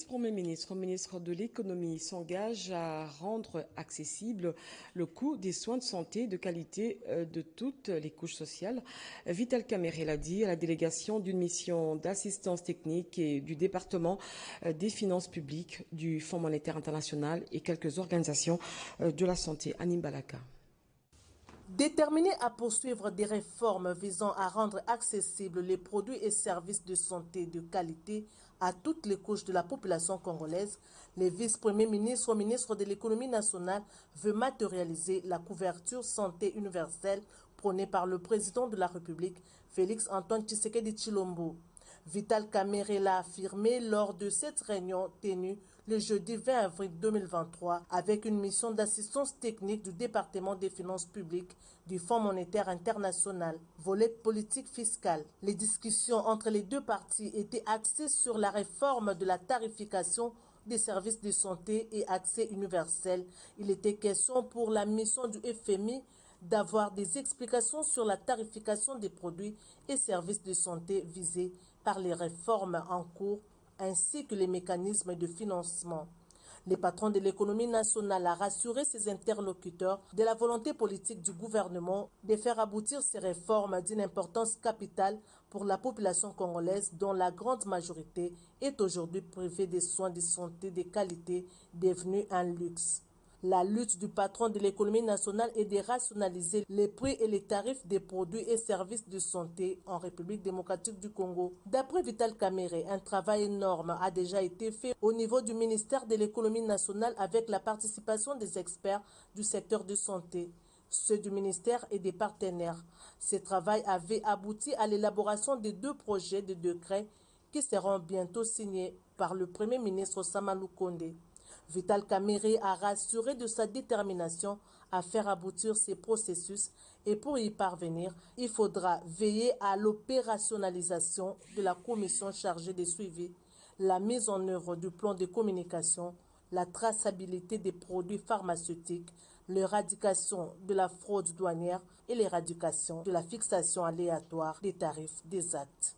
vice-premier ministre, ministre de l'économie, s'engage à rendre accessible le coût des soins de santé de qualité de toutes les couches sociales. Vital Kamerhe l'a dit à la délégation d'une mission d'assistance technique et du département des finances publiques du Fonds monétaire international et quelques organisations de la santé. Anim Balaka. Déterminé à poursuivre des réformes visant à rendre accessibles les produits et services de santé de qualité à toutes les couches de la population congolaise, le vice-premier ministre au ministre de l'économie nationale veut matérialiser la couverture santé universelle prônée par le président de la République, Félix Antoine Tshisekedi Tshilombo. Vital Kamerhe l'a affirmé lors de cette réunion tenue le jeudi 20 avril 2023 avec une mission d'assistance technique du département des finances publiques du Fonds monétaire international, volet politique fiscale. Les discussions entre les deux parties étaient axées sur la réforme de la tarification des services de santé et accès universel. Il était question pour la mission du FMI d'avoir des explications sur la tarification des produits et services de santé visés par les réformes en cours ainsi que les mécanismes de financement. Le patron de l'économie nationale a rassuré ses interlocuteurs de la volonté politique du gouvernement de faire aboutir ces réformes d'une importance capitale pour la population congolaise dont la grande majorité est aujourd'hui privée des soins de santé de qualité devenus un luxe. La lutte du patron de l'économie nationale est de rationaliser les prix et les tarifs des produits et services de santé en République démocratique du Congo. D'après Vital Kamerhe, un travail énorme a déjà été fait au niveau du ministère de l'économie nationale avec la participation des experts du secteur de santé, ceux du ministère et des partenaires. Ce travail avait abouti à l'élaboration de 2 projets de décrets qui seront bientôt signés par le Premier ministre Samalou Kondé. Vital Kamerhe a rassuré de sa détermination à faire aboutir ces processus et pour y parvenir, il faudra veiller à l'opérationnalisation de la commission chargée de suivi, la mise en œuvre du plan de communication, la traçabilité des produits pharmaceutiques, l'éradication de la fraude douanière et l'éradication de la fixation aléatoire des tarifs des actes.